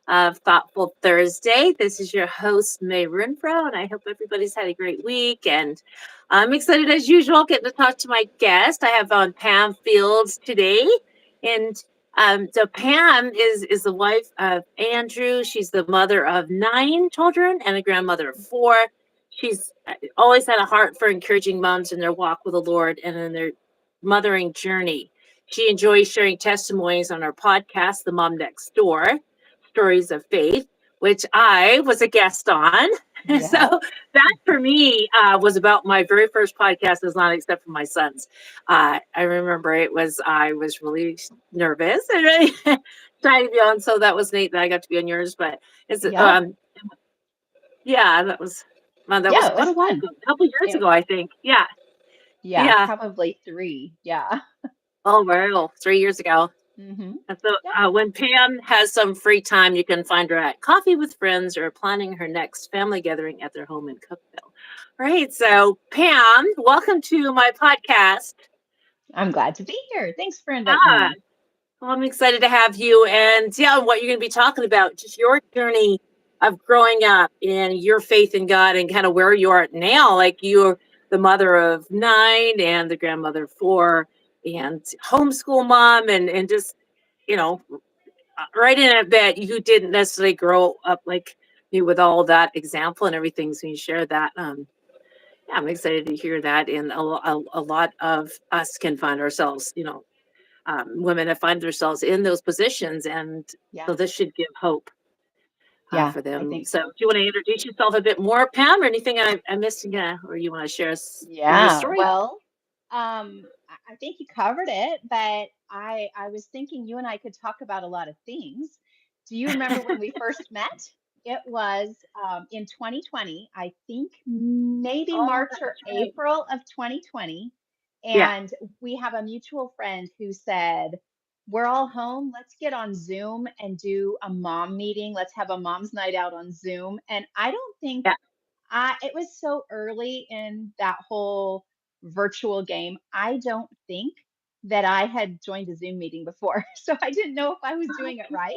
of Thoughtful Thursday. This is your host, Mae Renfroe, and I hope everybody's had a great week. And I'm excited as usual getting to talk to my guest. I have on Pam Fields today. And so Pam is the wife of Andrew. She's the mother of 9 children and a grandmother of 4. She's always had a heart for encouraging moms in their walk with the Lord and in their mothering journey. She enjoys sharing testimonies on her podcast, The Mom Next Door, Stories of Faith, which I was a guest on. So Yeah. that for me was about my very first podcast, is not except for my son's. I remember I was really nervous and really trying to be on. So that was neat that I got to be on yours. But it's Yeah. yeah, that was Yeah, it quite was a while fun. ago, a couple years It, ago, I think. Yeah, yeah, yeah. probably 3. Yeah. Oh, wow, 3 years ago. Mm-hmm. And so Yep. when Pam has some free time, you can find her at Coffee with Friends or planning her next family gathering at their home in Cookville. Right. So, Pam, welcome to my podcast. I'm glad to be here. Thanks for inviting Ah, me. well, I'm excited to have you and yeah, what you're going to be talking about, just your journey of growing up and your faith in God and kind of where you are now. Like you're the mother of 9 and the grandmother of 4 and homeschool mom and just, you know, right in a bit, you didn't necessarily grow up like me with all that example and everything. So you share that. Yeah, I'm excited to hear that. And a lot of us can find ourselves, women that find themselves in those positions. And so Yeah. this should give hope Yeah, for I them. think So so. do you want to introduce yourself a bit more, Pam, or anything I'm missing, or you want to share your Yeah. story? Well, I think you covered it, but I was thinking you and I could talk about a lot of things. Do you remember when we first met? It was in 2020, I think maybe Oh, March or that's right. April of 2020. Yeah. And we have a mutual friend who said, we're all home. Let's get on Zoom and do a mom meeting. Let's have a mom's night out on Zoom. And I don't think Yeah. it was so early in that whole virtual game. I don't think that I had joined a Zoom meeting before. So I didn't know if I was doing it right.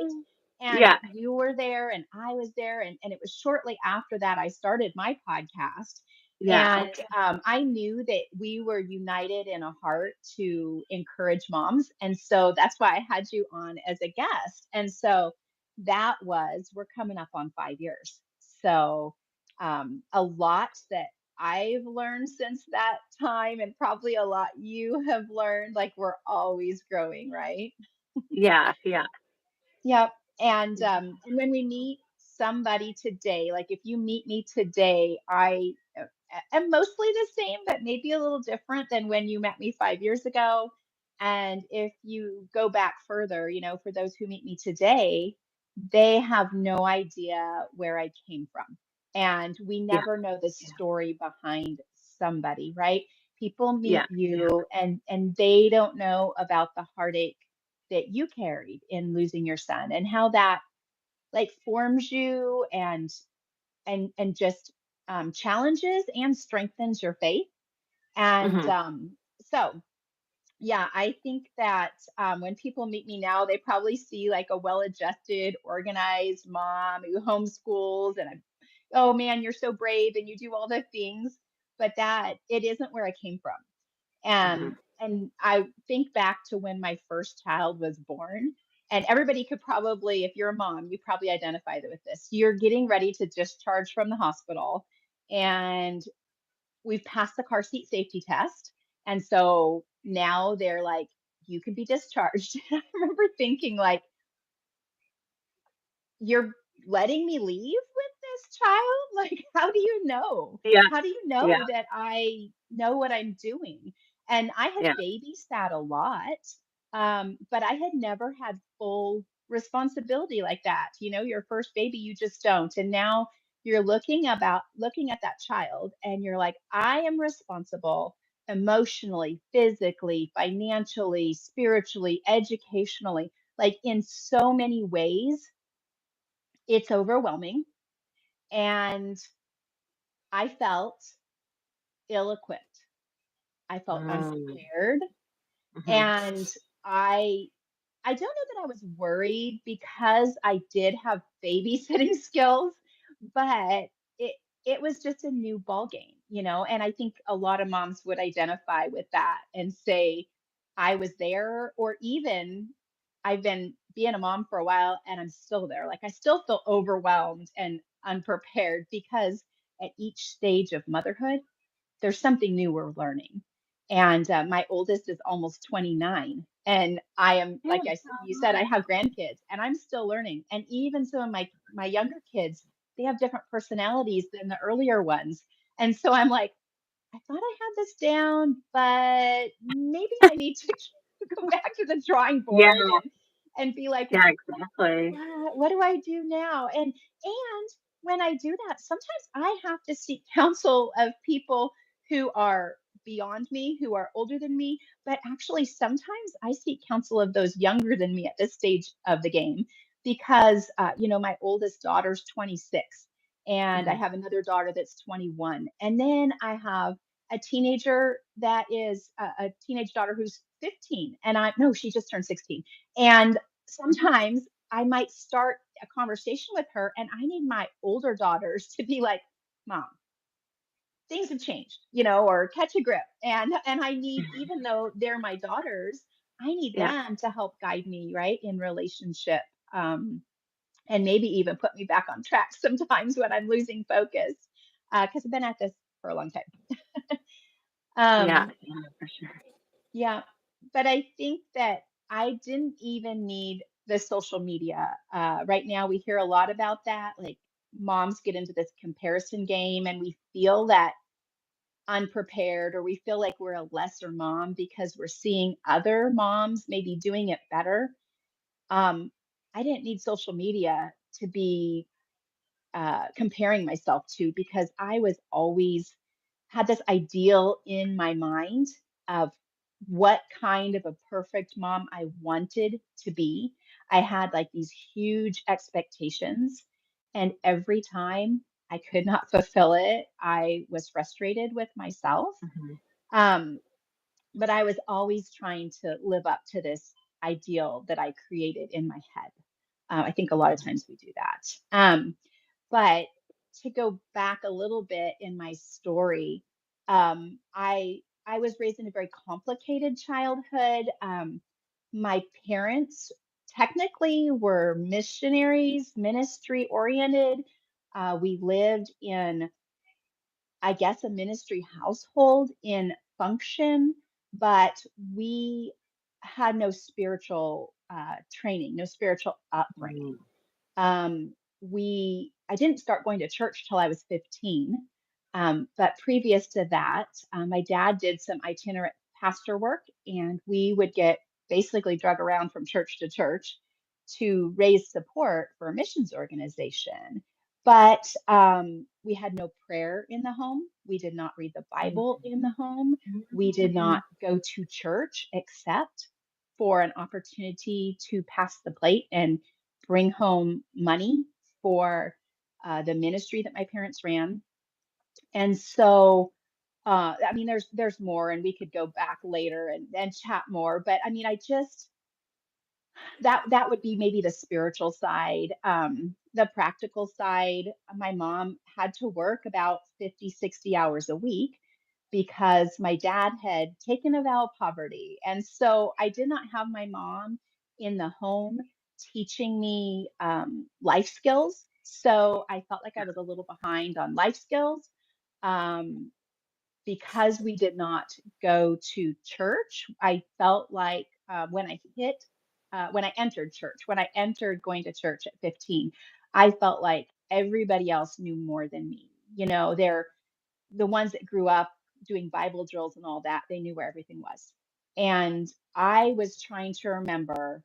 And Yeah. you were there and I was there. And it was shortly after that I started my podcast. Yeah. And Okay. I knew that we were united in a heart to encourage moms. And so that's why I had you on as a guest. And so we're coming up on 5 years. So a lot that I've learned since that time, and probably a lot you have learned. Like we're always growing, right? Yeah. Yeah. Yep. And when we meet somebody today, like if you meet me today, I am mostly the same, but maybe a little different than when you met me 5 years ago. And if you go back further, for those who meet me today, they have no idea where I came from. And we Yeah. never know the Yeah. story behind somebody, right? People Yeah. meet Yeah. you and they don't know about the heartache that you carried in losing your son and how that like forms you and just challenges and strengthens your faith. And Hmm. so yeah, I think that when people meet me now, they probably see like a well-adjusted, organized mom who homeschools, and oh man, you're so brave and you do all the things, but that it isn't where I came from. Hmm. And I think back to when my first child was born, and everybody could probably, if you're a mom, you probably identify with this. You're getting ready to discharge from the hospital, and we've passed the car seat safety test. And so now they're like, you can be discharged. I remember thinking, like, you're letting me leave with this child? Like, how do you know? Yeah. How do you Yeah. know that I know what I'm doing? And I had Yeah. babysat a lot, but I had never had full responsibility like that. Your first baby, you just don't. And now you're looking at that child and you're like, I am responsible emotionally, physically, financially, spiritually, educationally, like in so many ways. It's overwhelming, and I felt ill-equipped. I felt Mm. unprepared, Mhm. and I I don't know that I was worried because I did have babysitting skills, but it it was just a new ball game, you know, and I think a lot of moms would identify with that and say I was there, or even I've been being a mom for a while and I'm still there. Like I still feel overwhelmed and unprepared because at each stage of motherhood, there's something new we're learning. And my oldest is almost 29. And I am, Yeah. like you said, I have grandkids and I'm still learning. And even some of my younger kids, they have different personalities than the earlier ones. And so I'm like, I thought I had this down, but maybe I need to go back to the drawing Yeah. board and be like, Yeah, exactly. what do I do now? And when I do that, sometimes I have to seek counsel of people who are beyond me, who are older than me, but actually sometimes I seek counsel of those younger than me at this stage of the game because you know, my oldest daughter's 26 and I Mhm. have another daughter that's 21. And then I have a teenager that is a teenage daughter who's 15 and I no, she just turned 16. And sometimes I might start a conversation with her and I need my older daughters to be like, "Mom, things have changed," you know, or catch a grip. And I need, even though they're my daughters, I need Yeah. them to help guide me, right, in relationship. And maybe even put me back on track sometimes when I'm losing focus. Because I've been at this for a long time. Yeah. Um, Yeah, for sure. Yeah, but I think that I didn't even need the social media. Right now, we hear a lot about that. Like moms get into this comparison game, and we feel that unprepared, or we feel like we're a lesser mom because we're seeing other moms maybe doing it better. Um, I didn't need social media to be comparing myself to because I was always had this ideal in my mind of what kind of a perfect mom I wanted to be. I had like these huge expectations, and every time I could not fulfill it, I was frustrated with myself. Mhm. Um, but I was always trying to live up to this ideal that I created in my head. I think a lot of times we do that. But to go back a little bit in my story, I was raised in a very complicated childhood. My parents technically were missionaries, ministry oriented. We lived in, I guess, a ministry household in function, but we had no spiritual training, no spiritual upbringing. Mhm. I didn't start going to church till I was 15. But previous to that, my dad did some itinerant pastor work, and we would get basically drug around from church to church to raise support for a missions organization. But we had no prayer in the home. We did not read the Bible in the home. We did not Mhm. go to church except for an opportunity to pass the plate and bring home money for the ministry that my parents ran. And so, I mean, there's more, and we could go back later and chat more. But I mean, I just that would be maybe the spiritual side. The practical side, my mom had to work about 50, 60 hours a week because my dad had taken a vow of poverty. And so I did not have my mom in the home teaching me life skills. So I felt like I was a little behind on life skills. Um, because we did not go to church, I felt like when I entered church, when I entered going to church at 15, I felt like everybody else knew more than me. You know, they're the ones that grew up doing Bible drills and all that, they knew where everything was. And I was trying to remember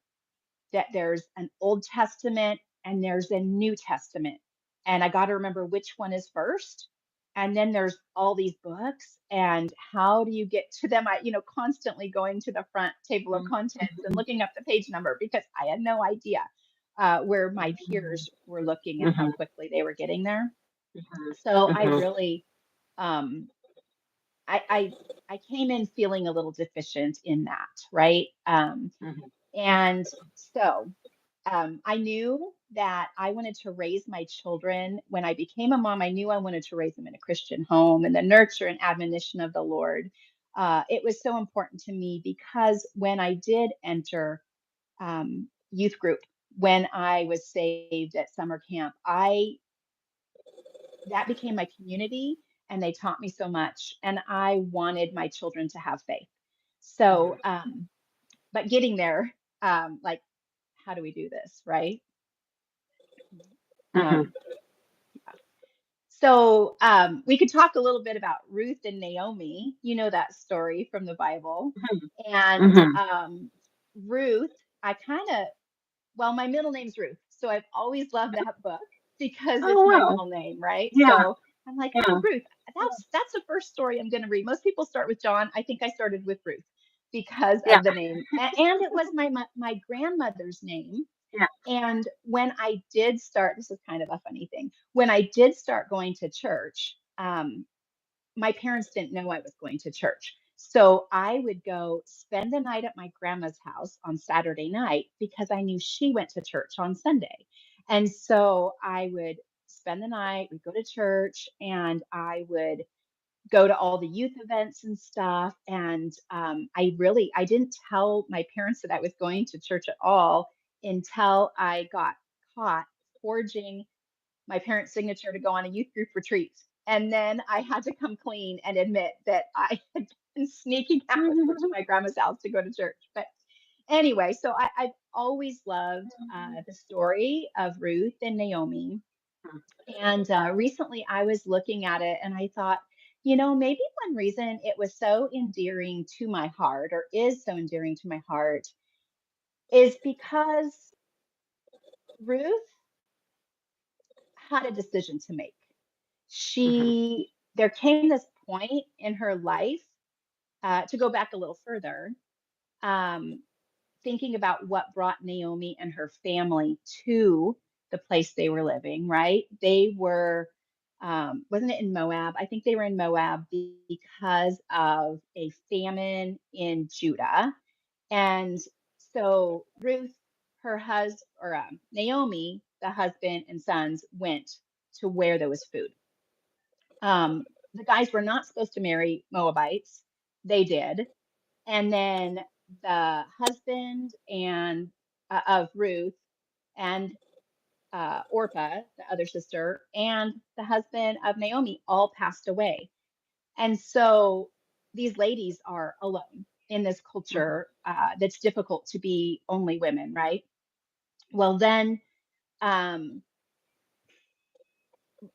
that there's an Old Testament and there's a New Testament. And I got to remember which one is first. And then there's all these books, and how do you get to them? Constantly going to the front table of contents and Mhm. looking up the page number because I had no idea where my peers were looking and how Mhm. quickly they were getting there. Mhm. So I Mhm. really, um, I came in feeling a little deficient in that, right? Mhm. And so I knew that I wanted to raise my children. When I became a mom, I knew I wanted to raise them in a Christian home and the nurture and admonition of the Lord. It was so important to me because when I did enter youth group, when I was saved at summer camp, I that became my community and they taught me so much. And I wanted my children to have faith. So, but getting there, like, how do we do this, right? Mhm. Um, so we could talk a little bit about Ruth and Naomi. You know that story from the Bible. And Mhm. Ruth, I kind of, well, my middle name's Ruth. So I've always loved that book because Oh it's my wow. middle name, right? Yeah. So I'm like, oh, Yeah. Ruth, that's the first story I'm going to read. Most people start with John. I think I started with Ruth because Yeah. of the name. And it was my grandmother's name. Yeah. And when I did start, this is kind of a funny thing. When I did start going to church, my parents didn't know I was going to church. So I would go spend the night at my grandma's house on Saturday night because I knew she went to church on Sunday. And so I would spend the night, we'd go to church, and I would go to all the youth events and stuff. And I didn't tell my parents that I was going to church at all until I got caught forging my parents' signature to go on a youth group retreat. And then I had to come clean and admit that I had been sneaking out to my grandma's house to go to church. But anyway, so I've always loved the story of Ruth and Naomi. And recently I was looking at it and I thought, maybe one reason it was so endearing to my heart or is so endearing to my heart is because Ruth had a decision to make. Mhm. There came this point in her life, to go back a little further, um, thinking about what brought Naomi and her family to the place they were living, right? They were, wasn't it in Moab? I think they were in Moab because of a famine in Judah. And so Ruth, her husband, or Naomi, the husband and sons, went to where there was food. The guys were not supposed to marry Moabites. They did. And then the husband and of Ruth and Orpah, the other sister, and the husband of Naomi all passed away. And so these ladies are alone in this Mhm. culture that's difficult to be only women, right? Well, then um,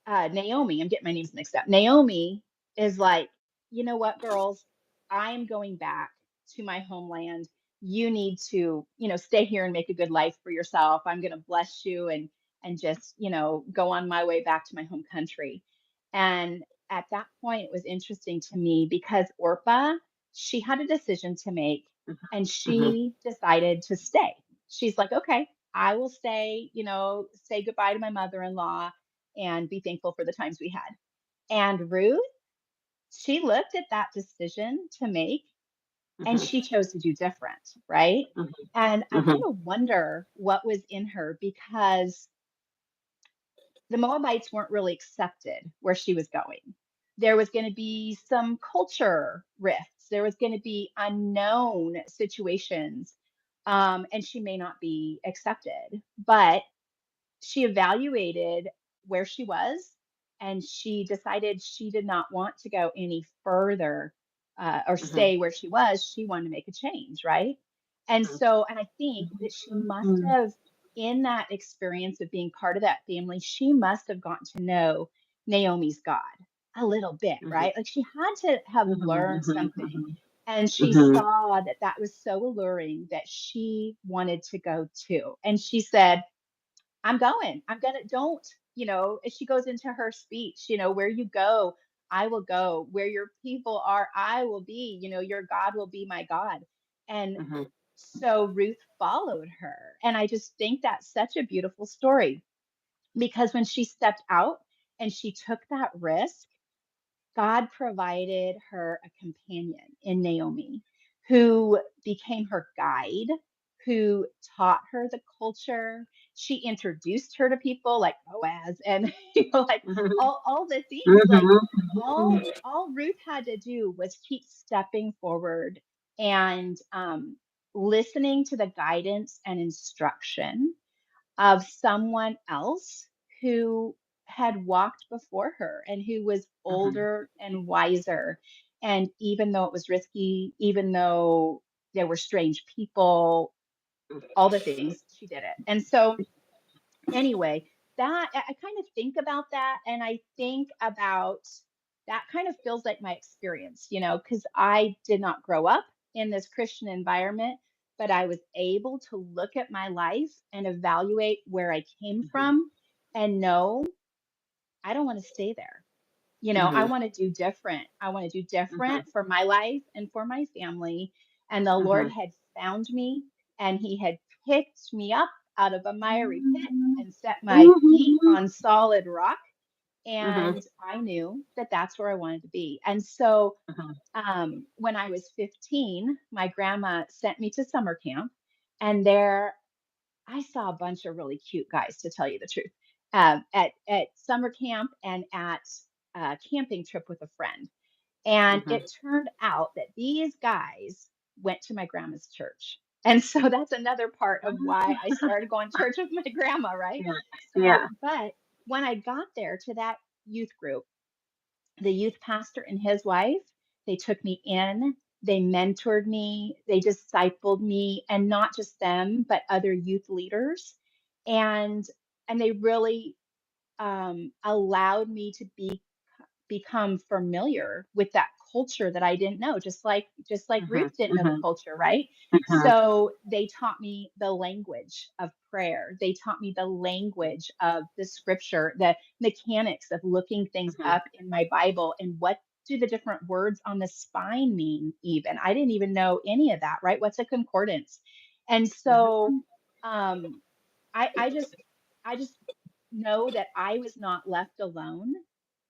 Naomi, I'm getting my names mixed up. Naomi is like, you know what, girls, I'm going back to my homeland. You need to, stay here and make a good life for yourself. I'm going to bless you and just, go on my way back to my home country. And at that point, it was interesting to me because Orpah, she had a decision to make and Mhm. she decided to stay. She's like, okay, I will stay, say goodbye to my mother-in-law and be thankful for the times we had. And Ruth, she looked at that decision to make and Mhm. she chose to do different, right? Mhm. And I kind Mhm. of wonder what was in her because the Moabites weren't really accepted where she was going. There was going to be some culture rifts, there was going to be unknown situations, and she may not be accepted. But she evaluated where she was and she decided she did not want to go any further or Mhm. stay where she was. She wanted to make a change, right? And so, and I think that she must Mhm. have, in that experience of being part of that family, she must have gotten to know Naomi's God a little bit, Mhm. right? Like she had to have Mhm. learned something. Mhm. And she Mhm. saw that that was so alluring that she wanted to go too. And she said, I'm going. I'm gonna don't, as she goes into her speech, where you go, I will go. Where your people are, I will be. Your God will be my God. And Mhm. so Ruth followed her. And I just think that's such a beautiful story because when she stepped out and she took that risk, God provided her a companion in Naomi who became her guide, who taught her the culture. She introduced her to people like Boaz and like Mhm. all the things. Like Mhm. all Ruth had to do was keep stepping forward and listening to the guidance and instruction of someone else who had walked before her and who was Mhm. older and wiser. And even though it was risky, even though there were strange people, all the things, she did it. And so, anyway, that I kind of think about that, and I think about that kind of feels like my experience, because I did not grow up in this Christian environment, but I was able to look at my life and evaluate where I came Mhm. from and know I don't want to stay there. I Mhm. want to do different. I want to do different Mhm. for my life and for my family. And the Lord Mhm. had found me and He had picked me up out of a miry pit and set my feet Mhm. on solid rock. Mhm. And I knew that that's where I wanted to be. And so Mhm. when I was 15, my grandma sent me to summer camp. And there I saw a bunch of really cute guys, to tell you the truth, at summer camp and at a camping trip with a friend. And Mhm. it turned out that these guys went to my grandma's church. And so that's another part of why I started going to church with my grandma, right? Yeah. So, Yeah. but when I got there to that youth group, the youth pastor and his wife, they took me in, they mentored me, they discipled me, and not just them, but other youth leaders. And they really allowed me to become familiar with that culture that I didn't know, just like Mhm. Ruth didn't know the Mhm. culture, right? Mhm. So they taught me the language of prayer. They taught me the language of the scripture, the mechanics of looking things Mhm. up in my Bible and what do the different words on the spine mean even. I didn't even know any of that, right? What's a concordance? And so Mhm. um I just know that I was not left alone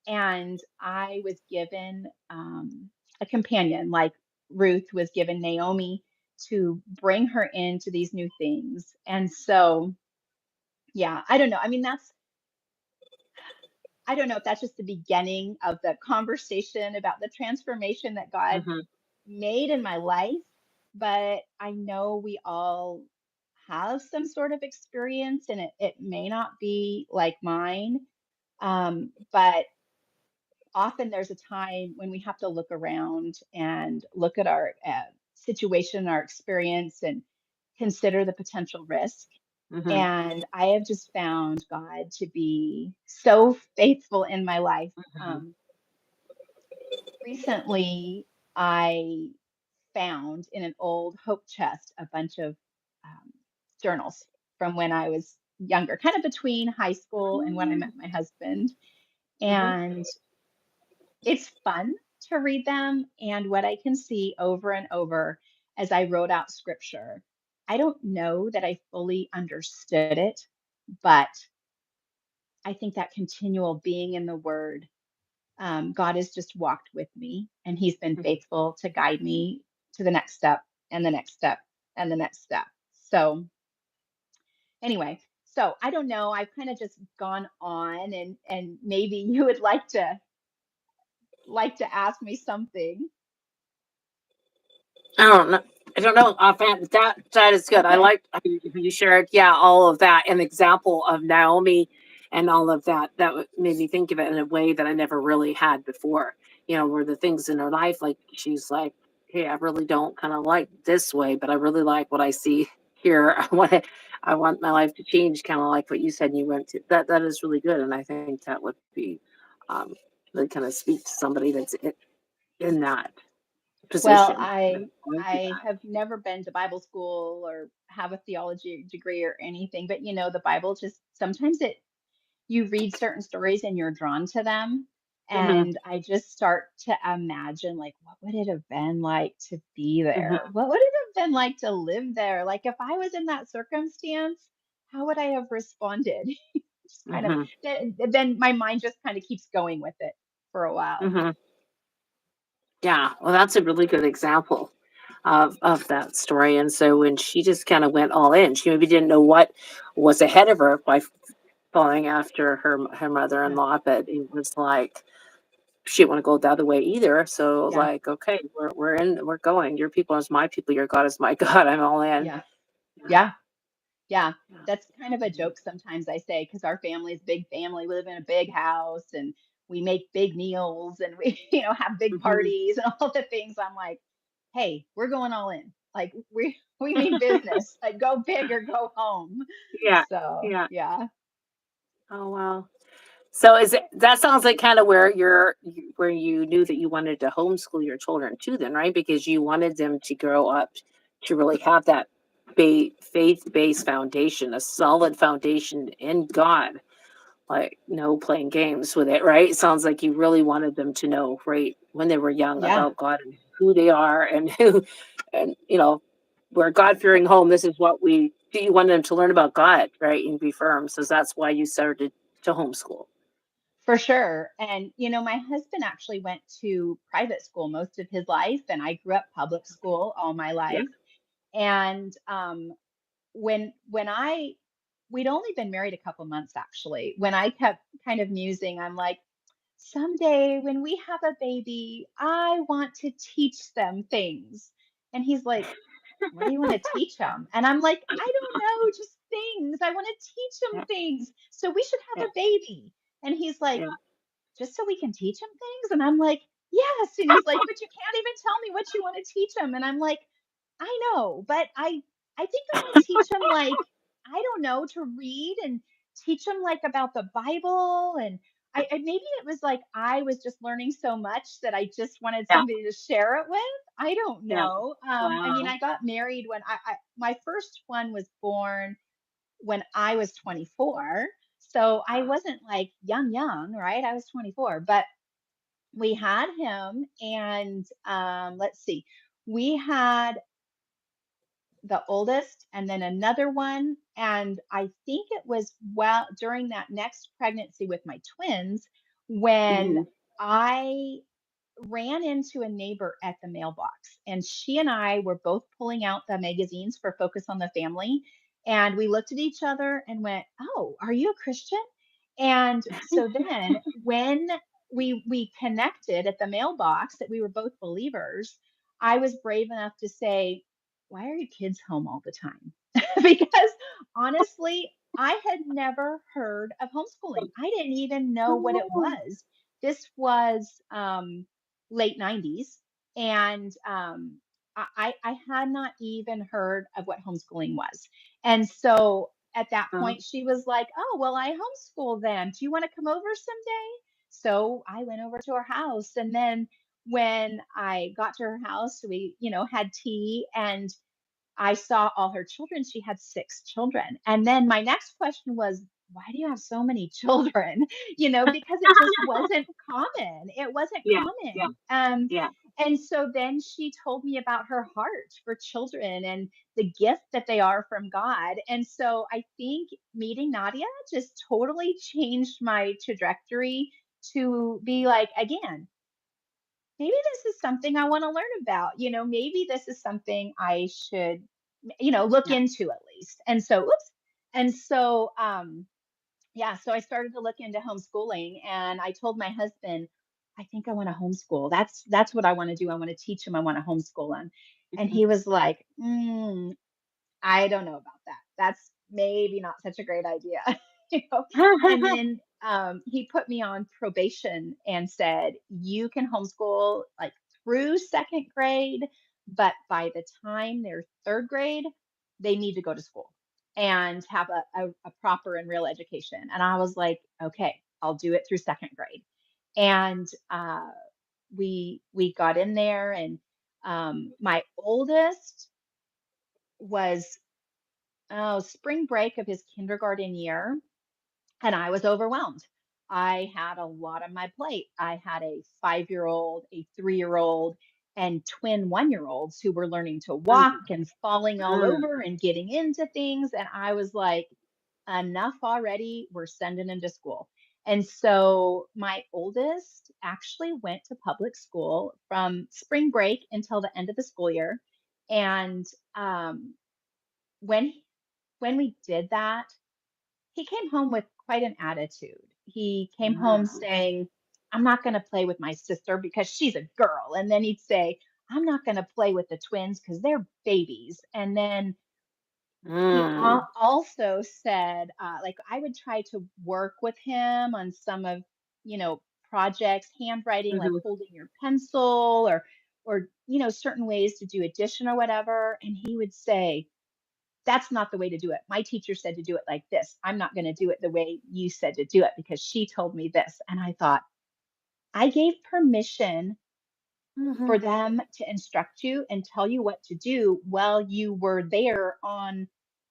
and I was given a companion, like Ruth was given Naomi to bring her into these new things. And so, yeah, I don't know. I mean, I don't know if that's just the beginning of the conversation about the transformation that God Mhm. made in my life, but I know we all have some sort of experience and it may not be like mine. But often there's a time when we have to look around and look at our situation, our experience, and consider the potential risk. Mhm. And I have just found God to be so faithful in my life. Mhm. Um, Recently, I found in an old Hope chest a bunch of um, journals from when I was younger, kind of between high school and when I met my husband. Mhm. And it's fun to read them, and what I can see over and over as I wrote out scripture, I don't know that I fully understood it, but I think that continual being in the Word, God has just walked with me, and He's been faithful to guide me to the next step and the next step and the next step. So, anyway, so I don't know. I've kind of just gone on, and maybe you would like to ask me something. I don't know. I don't know offhand. That is good. I Okay. like how you shared, yeah, all of that. An example of Naomi and all of that. Made me think of it in a way that I never really had before. Where the things in her life, like she's like, "Hey, I really don't kind of like this way, but I really like what I see here. I want my life to change." Kind of like what you said. You went to that. That is really good, and I think that would be um, really kind of speak to somebody that's in that Well, position. I have never been to Bible school or have a theology degree or anything, but the Bible just sometimes it you read certain stories and you're drawn to them. Mhm. And I just start to imagine, like, what would it have been like to be Mhm. there? What would it have been like to live there? Like, if I was in that circumstance, how would I have responded? Just kind of, Mhm. then my mind just kind of keeps going with it for a while. Mhm. Yeah, well, that's a really good example. of that story. And so when she just kind of went all in, she maybe didn't know what was ahead of her by following after her Yeah. mother-in-law, but it was like she didn't want to go the other way either. So Yeah. like, okay, we're going. Your people is my people. Your God is my God. I'm all in. Yeah. Yeah, Yeah. Yeah, yeah. that's kind of a Mhm. joke sometimes I say because our family's big family. We live in a big house and we make big meals and we, have big Mhm. parties and all the things. I'm like, hey, we're going all in. Like we mean business. Like go big or go home. Yeah, So yeah. yeah, Oh wow. So is it that sounds like kind of where where you knew that you wanted to homeschool your children too then, right? Because you wanted them to grow up to really have that faith-based foundation, a solid foundation in God. Like no playing games with it, right? It sounds like you really wanted them to know right when they were young yeah. about God and who they are and who and we're God-fearing home. This is what we do. You want them to learn about God, right? And be firm. So that's why you started to homeschool. For sure. And my husband actually went to private school most of his life, and I grew up public school all my Yeah. life. And when I we'd only been married a couple months actually. When I kept kind of musing, I'm like, someday when we have a baby, I want to teach them things. And he's like, what do you want to teach them? And I'm like, I don't know, just things. I want to teach them Yeah. things. So we should Yeah. have a baby. And he's like, Yeah. just so we can teach him things? And I'm like, yes. And he's like, but you can't even tell me what you want to teach him. And I'm like, I know, but I think I want to teach him like, I don't know, to read and teach him like about the Bible. And I maybe it was like I was just learning so much that I just wanted Yeah. somebody to share it with. I don't Yeah. know. I mean, Wow. I got married when my first one was born when I was 24. So I wasn't like young, right? I was 24, but we had him and let's see. We had the oldest and then another one and I think it was well during that next pregnancy with my twins when Hmm. I ran into a neighbor at the mailbox and she and I were both pulling out the magazines for Focus on the Family and we looked at each other and went, "Oh, are you a Christian?" And so then when we connected at the mailbox that we were both believers, I was brave enough to say, "Why are your kids home all the time?" Because honestly, I had never heard of homeschooling. I didn't even know what it Oh, was. This was late 90s. And I had not even heard of what homeschooling was. And so at that oh, point, she was like, "Oh, well, I homeschool them. Do you want to come over someday?" So I went over to her house. And then when I got to her house, we, had tea and I saw all her children. She had 6 children. And then my next question was, "Why do you have so many children?" Because it just wasn't common. It wasn't yeah. Yeah. common. Yeah. And so then she told me about her heart for children and the gift that they are from God. And so I think meeting Nadia just totally changed my trajectory to be like, again, maybe this is something I want to learn about. Maybe this is something I should, look Yeah. into at least. And so, oops. And so, yeah, so I started to look into homeschooling and I told my husband, I think I want to homeschool. That's what I want to do. I want to teach him. I want to homeschool him. And Mhm. he was like, I don't know about that. That's maybe not such a great idea. you know. And then he put me on probation and said, you can homeschool like through second grade, but by the time they're third grade, they need to go to school and have a proper and real education. And I was like, okay, I'll do it through second grade. And we got in there, and my oldest was spring break of his kindergarten year, and I was overwhelmed. I had a lot on my plate. I had a 5-year-old, a 3-year-old, and twin 1-year-olds who were learning to walk Mm, and falling all mm, over and getting into things. And I was like, enough already. We're sending him to school. And so my oldest actually went to public school from spring break until the end of the school year. And um, when when we did that, he came home with quite an attitude. He came home Mm. saying, "I'm not going to play with my sister because she's a girl." And then he'd say, "I'm not going to play with the twins because they're babies." And then he Mm. also said, like, I would try to work with him on some of, projects, handwriting, like Mhm. holding your pencil, or certain ways to do addition or whatever. And he would say, "That's not the way to do it. My teacher said to do it like this. I'm not going to do it the way you said to do it because she told me this." And I thought, I gave permission for Mhm. them to instruct you and tell you what to do while you were there on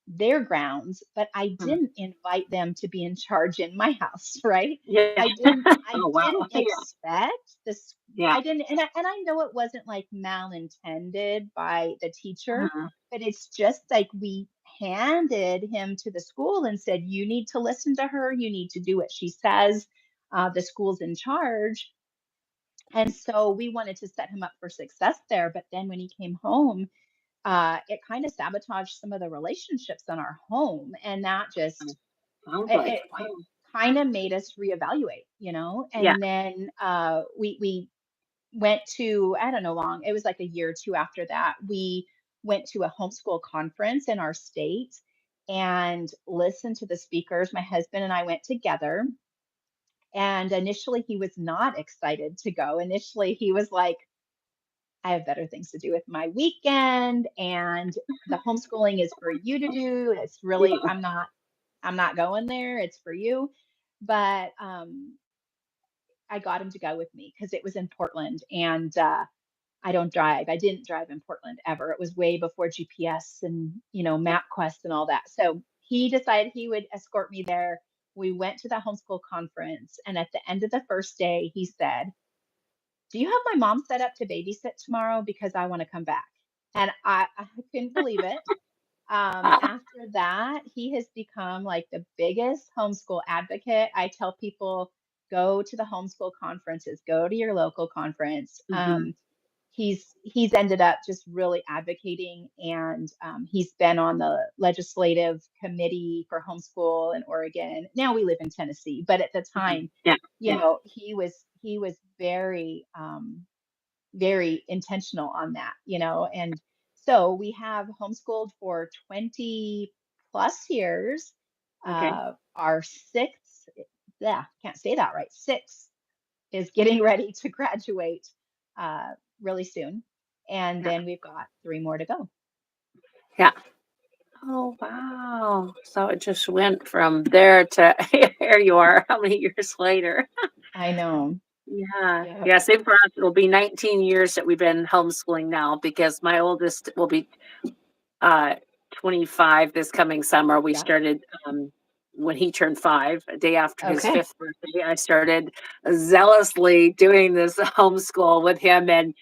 their grounds, but I Mm. didn't invite them to be in charge in my house, right? Yeah. I didn't I Oh, wow. didn't Yeah. expect this. Yeah. I didn't, and I know it wasn't like malintended by the teacher, Mhm. but it's just like we handed him to the school and said, "You need to listen to her, you need to do what she says. The school's in charge." And so we wanted to set him up for success there. But then when he came home, it kind of sabotaged some of the relationships in our home. And that Mm. just, Sounds it, like it, wow. it kind of made us reevaluate, Yeah. and then we went to, I don't know long, it was like a year or two after that, we went to a homeschool conference in our state and listened to the speakers. My husband and I went together. And initially, he was not excited to go. Initially, he was like, "I have better things to do with my weekend, and the homeschooling is for you to do. It's really, Yeah. I'm not going there. It's for you." But I got him to go with me because it was in Portland, and I don't drive. I didn't drive in Portland ever. It was way before GPS and MapQuest and all that. So he decided he would escort me there. We went to the homeschool conference, and at the end of the first day, he said, "Do you have my mom set up to babysit tomorrow? Because I want to come back." And I couldn't believe it. After that, he has become like the biggest homeschool advocate. I tell people, go to the homeschool conferences, go to your local conference. Mhm. He's ended up just really advocating, and he's been on the legislative committee for homeschool in Oregon. Now we live in Tennessee, but at the Mhm. time, Yeah. Yeah. he was very very intentional on that, and so we have homeschooled for 20 plus years. Okay. Our sixth, yeah, can't say that right. Sixth is getting ready to graduate uh, really soon. And Yeah. then we've got three more to go. Yeah. Oh, wow. So it just went from there to here you are, how many years later? I know. Yeah. Yeah. Yeah, same for us. It'll be 19 years that we've been homeschooling now because my oldest will be uh, 25 this coming summer. We Yeah. started when he turned 5, a day after his Okay. 5th birthday. I started zealously doing this homeschool with him and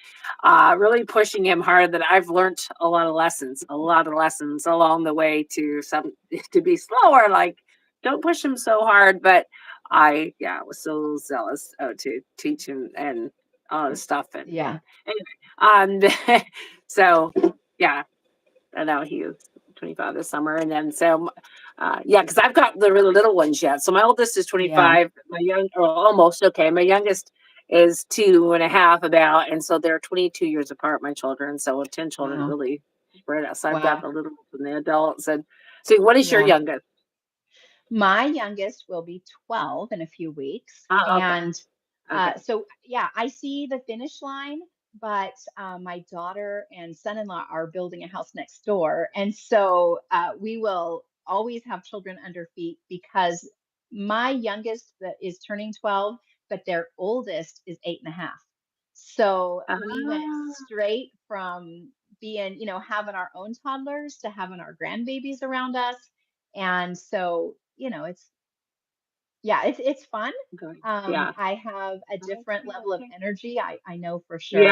really pushing him hard. That I've learned a lot of lessons along the way to some to be slower. Like, don't push him so hard, but yeah, was so zealous to teach him and all this stuff. And Yeah. anyway, so yeah, I know he was 25 this summer, and then so, yeah, because I've got the really little ones yet. So my oldest is Yeah. 25, my young, or almost okay. My youngest is 2.5 about, and so they're 22 years apart. My children, so 10 children Wow. really spread out. So I've got Wow. the little and the adults, and so what is your Yeah. youngest? My youngest will be 12 in a few weeks. Okay, And okay, so, yeah, I see the finish line, but my daughter and son in law are building a house next door. And so we will always have children under feet because my youngest that is turning 12, but their oldest is 8.5. So we went ah, straight from being, having our own toddlers to having our grandbabies around us. And so, it's fun. okay, yeah, I have a different okay, level of okay, energy, I know for yeah, sure.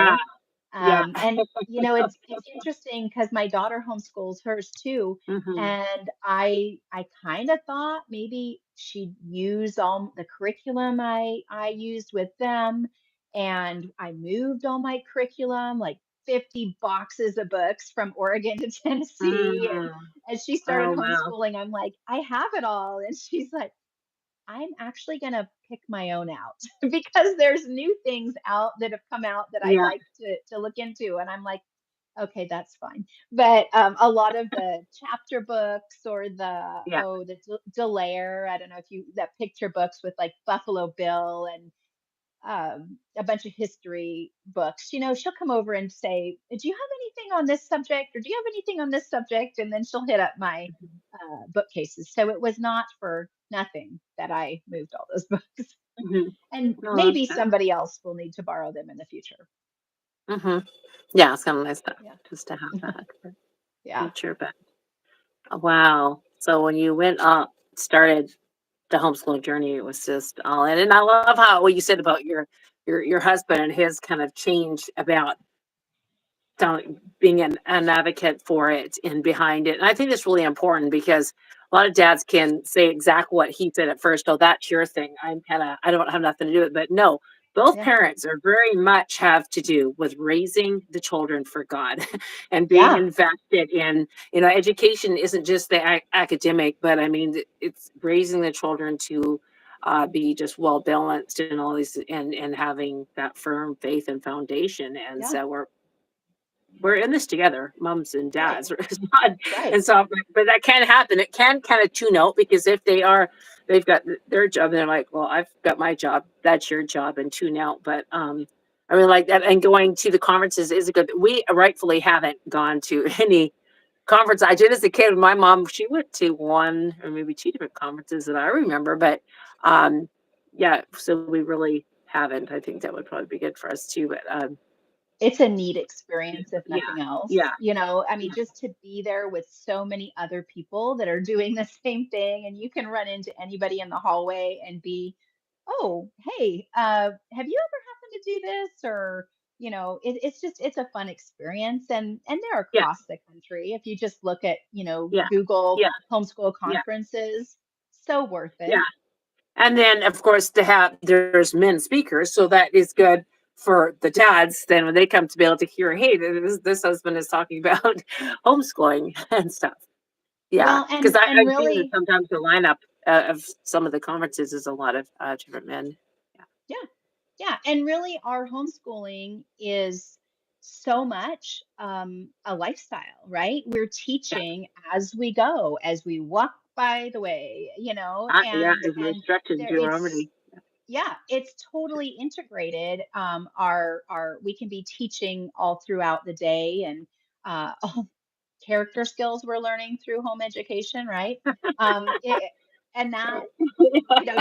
yeah, And it's interesting because my daughter homeschools hers too, hmm, and I kind of thought maybe she'd use all the curriculum I used with them, and I moved all my curriculum like 50 boxes of books from Oregon to Tennessee. And Mm. as she started Oh, wow. homeschooling, I'm like, I have it all. And she's like, I'm actually going to pick my own out because there's new things out that have come out that I'd Yeah, like to look into. And I'm like, okay, that's fine. But a lot of the chapter books or yeah. the Delaire, I don't know if you, that picture books with like Buffalo Bill and a bunch of history books, she'll come over and say, "Do you have anything on this subject? Or do you have anything on this subject?" And then she'll hit up my bookcases. So it was not for nothing that I moved all those books. Mhm. And Oh, that's maybe good. somebody else will need to borrow them in the future. Mhm. Yeah, it's kinda nice to Yeah. just to have that for Yeah. future, but wow. So when you went up started the homeschooling journey, it was just all in, and I love how what you said about your husband and his kind of change about being an advocate for it and behind it. And I think that's really important because a lot of dads can say exactly what he said at first. Oh, that's your thing. I don't have nothing to do with it. But no, both Yeah. parents are very much have to do with raising the children for God and being Yeah. invested in, education isn't just the academic, but I mean, it's raising the children to be just well balanced and all these and having that firm faith and foundation. And Yeah. so we're in this together, moms and Right. dads. It's not, Right. and so, but that can happen. It can kind of tune out because if they've got their job, and they're like, well, I've got my job, that's your job, and tune out. But I mean, like that, and going to the conferences is a good. We rightfully haven't gone to any conference. I did as a kid. My mom, she went to one or maybe two different conferences that I remember, but um, yeah. So we really haven't. I think that would probably be good for us too. But It's a neat experience, if yeah, nothing else. yeah, I mean, just to be there with so many other people that are doing the same thing, and you can run into anybody in the hallway and be, "Oh, hey, have you ever happened to do this?" Or, it's a fun experience, and they're yeah, across the country. If you just look at, yeah, Google yeah. homeschool Yeah, conferences, so worth yeah. it. And then, of course, to have there's men speakers, so that is good for the dads. Then when they come to be able to hear, hey, this husband is talking about homeschooling and stuff. Yeah, Well, because and I've seen that really, sometimes the lineup of some of the conferences is a lot of different men. Yeah, yeah. Yeah, and really our homeschooling is so much a lifestyle, right? We're yeah, teaching as we go, as we walk by the way, yeah. and As we're and stretching there it's Deuteronomy. yeah, it's totally integrated. Our we can be teaching all throughout the day and all character skills we're learning through home education, right? And that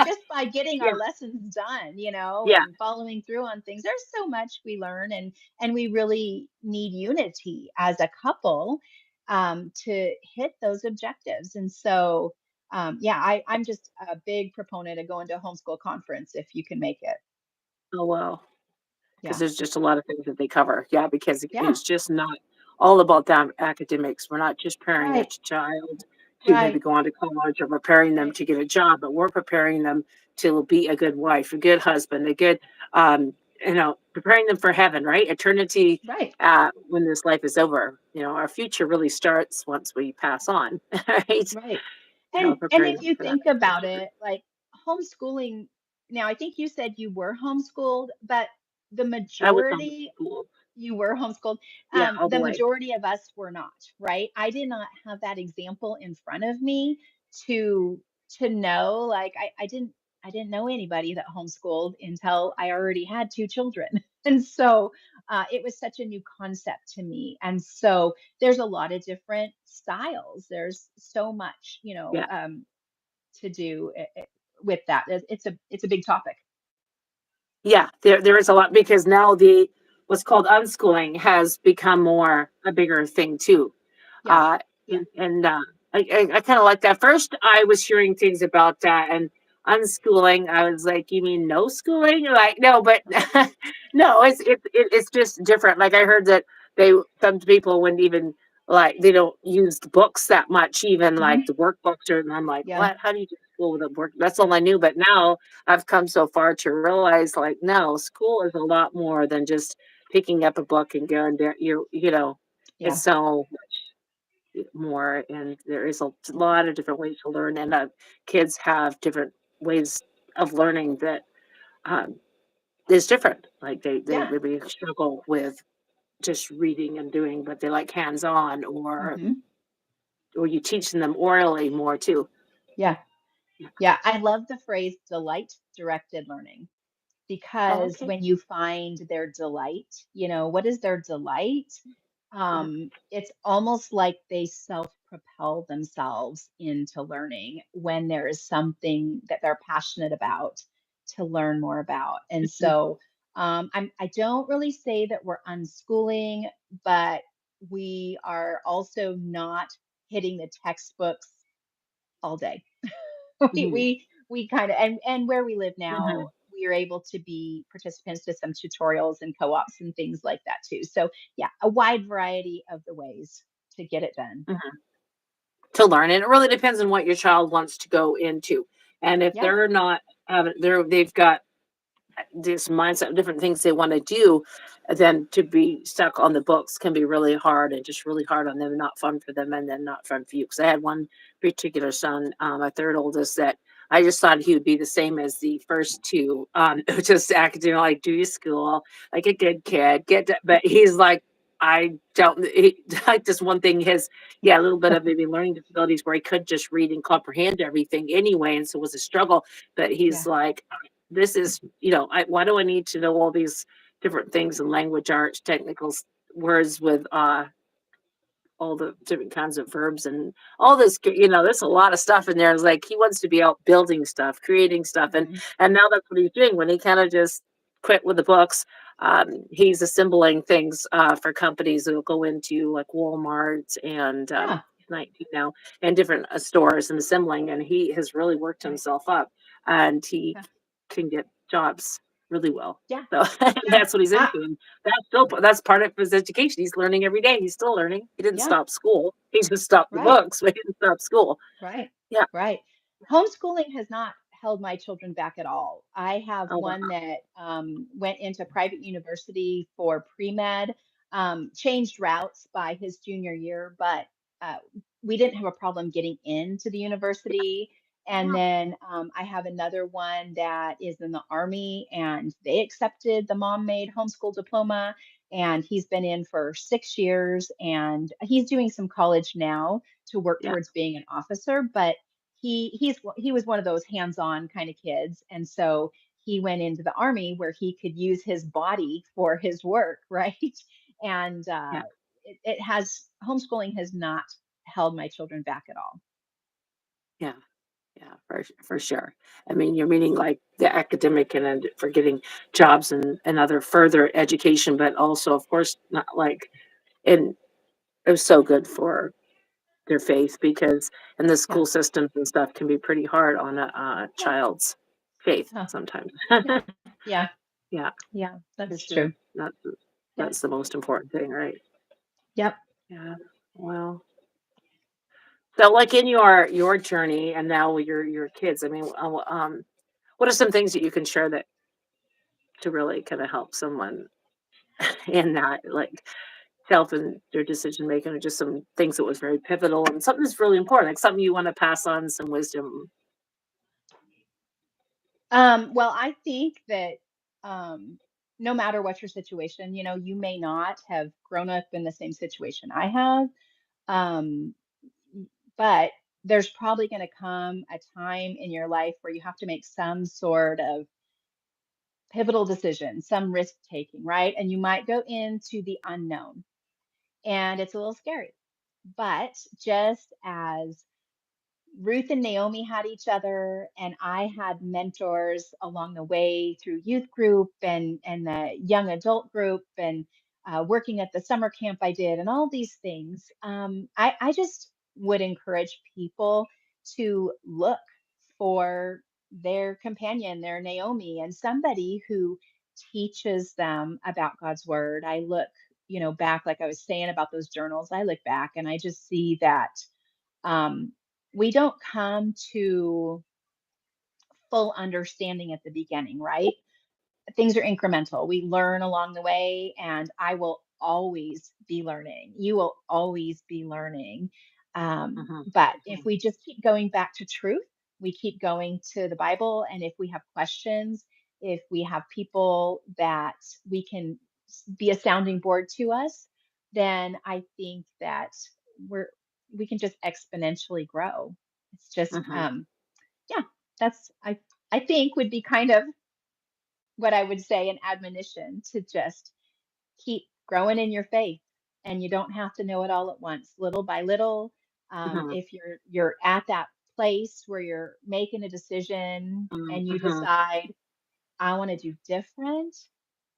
just by getting Yeah, our lessons done, yeah. and following through on things, there's so much we learn, and we really need unity as a couple to hit those objectives. And so, yeah, I'm just a big proponent of going to a homeschool conference if you can make it. Oh wow. Because Yeah, there's just a lot of things that they cover. Yeah, because yeah, it's just not all about them academics. We're not just preparing a right, child to maybe right, go on to college or preparing them right, to get a job, but we're preparing them to be a good wife, a good husband, a good, um, preparing them for heaven, right? Eternity right. when this life is over. Our future really starts once we pass on, right? Right. And Preparing if them you for that. think about it, like homeschooling, now I think you said you were homeschooled, but the I was majority homeschooled. you were homeschooled. Yeah, all the The way. majority of us were not, right? I did not have that example in front of me to know, like I didn't know anybody that homeschooled until I already had two children. And so it was such a new concept to me. And so there's a lot of different styles. There's so much, Yeah. to do with that. It's a big topic. Yeah, there is a lot because now the what's called unschooling has become more a bigger thing too. Yeah. Yeah. And I kind of like that. First, I was hearing things about that and unschooling. I was like, you mean no schooling? Like, no, but Right. no, it's just different. Like I heard that some people wouldn't even like they don't use the books that much, even like Hmm. the workbooks. And I'm like, Yeah. what? How do you do school with a work? That's all I knew. But now I've come so far to realize, like, no, school is a lot more than just picking up a book and going there, Yeah. it's so more, and there is a lot of different ways to learn, and kids have different ways of learning that um, is different. Like they Yeah. maybe struggle with just reading and doing, but they like hands on, Hmm. or you teaching them orally more too. Yeah. Yeah. Yeah. I love the phrase delight directed learning. Oh, Because okay. when you find their delight, what is their delight? Yeah. It's almost like they self-propel themselves into learning when there is something that they're passionate about to learn more about. And Mhm. so I don't really say that we're unschooling, but we are also not hitting the textbooks all day. we Mhm. we we kind of and where we live now, Mhm. we are able to be participants to some tutorials and co-ops and things like that too. So yeah, a wide variety of the ways to get it done. Mhm. To learn, and it really depends on what your child wants to go into, and if Yeah. they're not having, they've got this mindset of different things they want to do, then to be stuck on the books can be really hard, and just really hard on them, not fun for them, and then not fun for you. Because I had one particular son, my third oldest, that I just thought he would be the same as the first two, just acting like do your school, like a good kid, but he's like, I don't, like this one thing, his, yeah, a little bit of maybe learning disabilities where he could just read and comprehend everything anyway, and so it was a struggle. But he's Yeah. like, this is, why do I need to know all these different things in language arts, technical words with all the different kinds of verbs and all this, there's a lot of stuff in there. It's like he wants to be out building stuff, creating stuff. And Mhm. now that's what he's doing when he kind of just quit with the books. He's assembling things for companies that will go into like Walmart and Yeah. he's 19 now, and different stores and assembling. And he has really worked Right. himself up, and he Yeah. can get jobs really well. Yeah. So Yeah. that's what he's into. And that's part of his education. He's learning every day. He's still learning. He didn't Yeah. stop school. He just stopped the Right. books, but he didn't stop school. Right. Yeah. Right. Homeschooling has not held my children back at all. I have Oh wow. one that went into private university for pre-med, changed routes by his junior year, but uh, we didn't have a problem getting into the university. And Yeah. then I have another one that is in the Army, and they accepted the mom made homeschool diploma. And he's been in for 6 years, and he's doing some college now to work Yeah. towards being an officer. But he was one of those hands-on kind of kids, and so he went into the Army where he could use his body for his work, right? And Yeah. it has homeschooling has not held my children back at all. Yeah. Yeah. For sure. I mean, you're meaning like the academic and then for getting jobs and other further education, but also, of course, not like, and it was so good for their faith, because in the Yeah. school systems and stuff can be pretty hard on a Yeah. child's faith Yeah. sometimes. Yeah. Yeah. Yeah, Yeah. for That's sure. true. Yep. That's the most important thing, right? Yep. Yeah. Well, so like in your journey and now with your kids, I mean, what are some things that you can share that to really kind of help someone in that, like, self and their decision making, or just some things that was very pivotal and something that's really important, like something you want to pass on some wisdom. Well, I think that um, no matter what your situation, you may not have grown up in the same situation I have, um, but there's probably going to come a time in your life where you have to make some sort of pivotal decision, some risk taking, right? And you might go into the unknown, and it's a little scary. But just as Ruth and Naomi had each other, and I had mentors along the way through youth group and the young adult group, and working at the summer camp I did, and all these things. I just would encourage people to look for their companion, their Naomi, and somebody who teaches them about God's word. I look, back, like I was saying about those journals. I look back and I just see that um, we don't come to full understanding at the beginning, right? things are incremental. We learn along the way, and I will always be learning. You will always be learning. Mhm, But if mhm, we just keep going back to truth, we keep going to the Bible, and if we have questions, if we have people that we can be a sounding board to us, then I think that we're we can just exponentially grow. It's just mhm, yeah, that's I think would be kind of what I would say an admonition to just keep growing in your faith, and you don't have to know it all at once, little by little. mhm, If you're at that place where you're making a decision mhm, and you mhm, decide, I want to do different,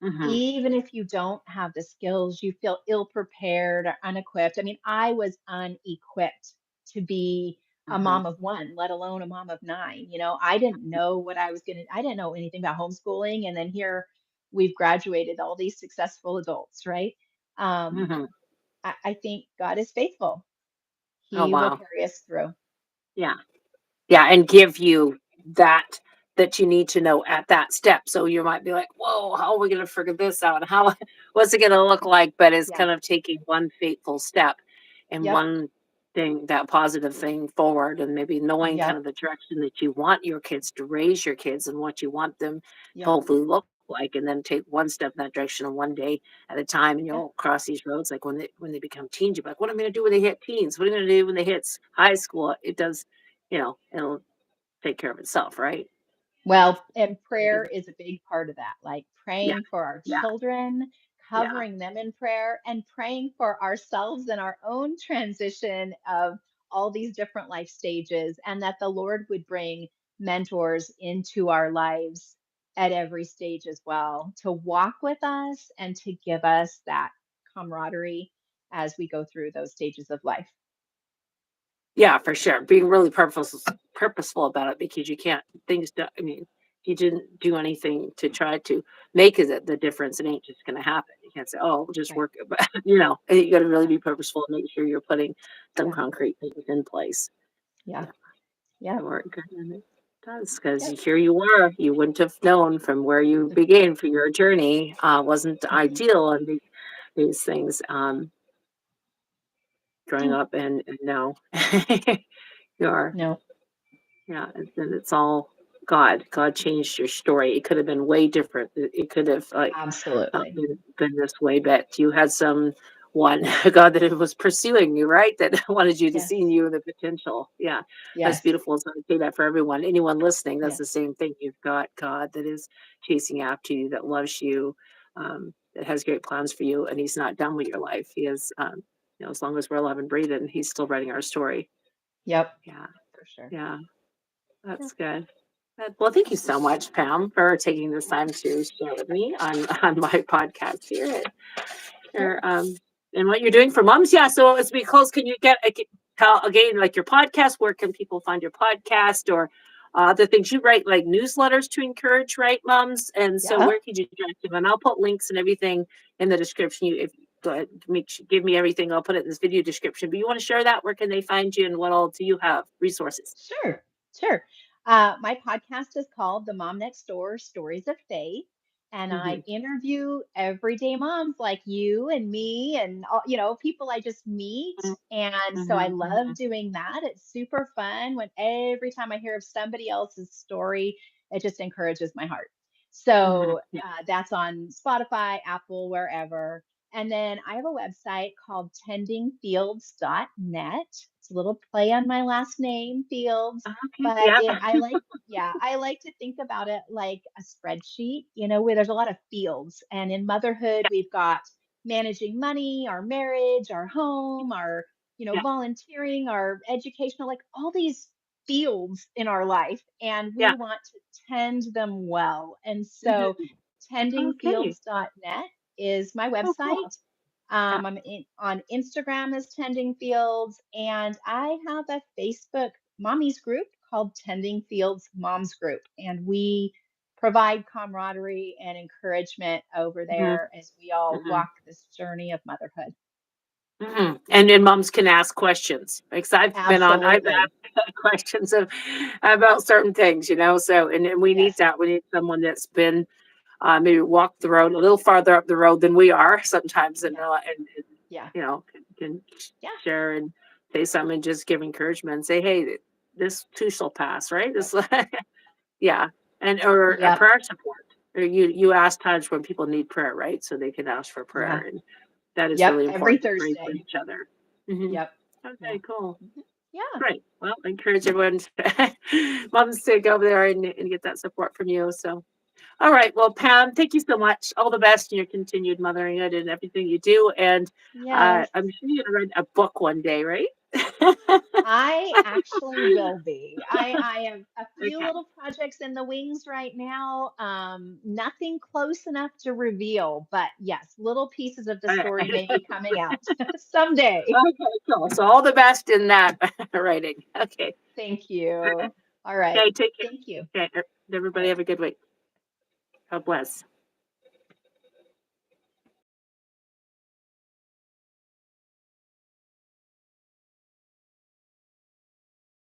mhm, even if you don't have the skills, you feel ill prepared or unequipped. I mean, I was unequipped to be a mhm, mom of one, let alone a mom of nine. I didn't know what I didn't know anything about homeschooling. And then here we've graduated all these successful adults, right? Um, mhm. I think God is faithful. Oh, He will wow. carry us through. Yeah. Yeah, and give you that that you need to know at that step. So you might be like, "Whoa, how are we gonna figure this out? How what's it gonna look like?" But it's Yeah. kind of taking one fateful step and Yep. one thing, that positive thing forward, and maybe knowing kind Yep. of the direction that you want your kids to raise your kids and what you want them to Yep. hopefully look like, and then take one step in that direction and one day at a time. And Yeah. you'll cross these roads like when they become teens, you're like, "What am I gonna do when they hit teens? What am I gonna do when they hit high school?" It does, it'll take care of itself, right? Well, and prayer is a big part of that, like Yeah, praying for our yeah, children, yeah, covering them in prayer, and praying for ourselves in our own transition of all these different life stages, and that the Lord would bring mentors into our lives at every stage as well to walk with us and to give us that camaraderie as we go through those stages of life. yeah, for sure. Being really purposeful about it, because you can't things do I mean, you didn't do anything to try to make it the difference. It ain't just gonna happen. You can't say, "Oh, we'll just Right. work it," but, you gotta really Yeah. be purposeful and make sure you're putting some Yeah. concrete things in place. Yeah. Yeah, Yeah. to work good, and it does, 'cause Yep. here you are, you wouldn't have known from where you began for your journey, wasn't Mhm. ideal, and these things, growing No. up, and now you're, No. yeah, and then it's all God. God changed your story. It could have been way different. It could have Absolutely. been this way, but you had one God that was pursuing you, right? That wanted you to see in Yes. you the potential. Yeah, that's Yes. beautiful. So I say that for everyone, anyone listening, that's the Yes. same thing. You've got God that is chasing after you, that loves you, that has great plans for you, and He's not done with your life. He is, as long as we're alive and breathing, He's still writing our story. Yep. Yeah, For sure. yeah. Yeah. That's good. Well, thank you so much, Pam, for taking this time to share with me on my podcast here, Sure. and what you're doing for moms. Yeah. So as we close, can you tell again, like, your podcast? Where can people find your podcast, or other things you write, like newsletters to encourage, right, moms? And so Yeah. where could you direct them? And I'll put links and everything in the description. If go ahead, give me everything. I'll put it in this video description. But you want to share that? Where can they find you, and what all do you have resources? Sure, sure. My podcast is called The Mom Next Door Stories of Faith. And I Hmm. interview everyday moms like you and me and all, people I just meet. And so I Hmm. love Hmm. doing that. It's super fun when every time I hear of somebody else's story, it just encourages my heart. Hmm. So Yeah. that's on Spotify, Apple, wherever. And then I have a website called tendingfields.net. It's a little play on my last name, Fields, Okay. but Yeah. I like to think about it like a spreadsheet, where there's a lot of fields. And in motherhood, we've got managing money, our marriage, our home, our, Yeah. volunteering, our educational, like all these fields in our life. And we Yeah. want to tend them well. And so Mhm. Okay. tendingfields.net is my Oh, cool. website. Yeah. On Instagram as Tending Fields, and I have a Facebook mommies group called Tending Fields Moms Group, and we provide camaraderie and encouragement over Mhm. there as we all Mhm. walk this journey of motherhood. Mhm. And then moms can ask questions, because I've Absolutely. asked questions about certain things, so, and we need Yes. that. We need someone that's been, maybe walk the road a little farther up the road than we are sometimes, and Yeah. and Yeah. can Yeah. share and say something and just give encouragement and say, hey, this too shall pass, right? Yep. This, yeah, and or a Yep. prayer support. Or you ask times when people need prayer, right? So they can ask for prayer, Yeah. and that is Yep. really Every important to pray for Thursday. each other. Hmm. Yep. Yeah. Okay, cool. Yeah. Great. Well, I encourage everyone, moms, to go over there and get that support from you. So, all right. Well, Pam, thank you so much. All the best in your continued mothering it and everything you do. And Yes. I'm sure you're going to write a book one day, right? I actually will be. I have a few Okay. little projects in the wings right now. Nothing close enough to reveal, but yes, little pieces of the All right. story may be coming out someday. Okay, cool. So all the best in that writing. Okay. Thank All right. you. All right. Okay. Take Thank you. care. Okay. All Everybody right. have a good week. God bless.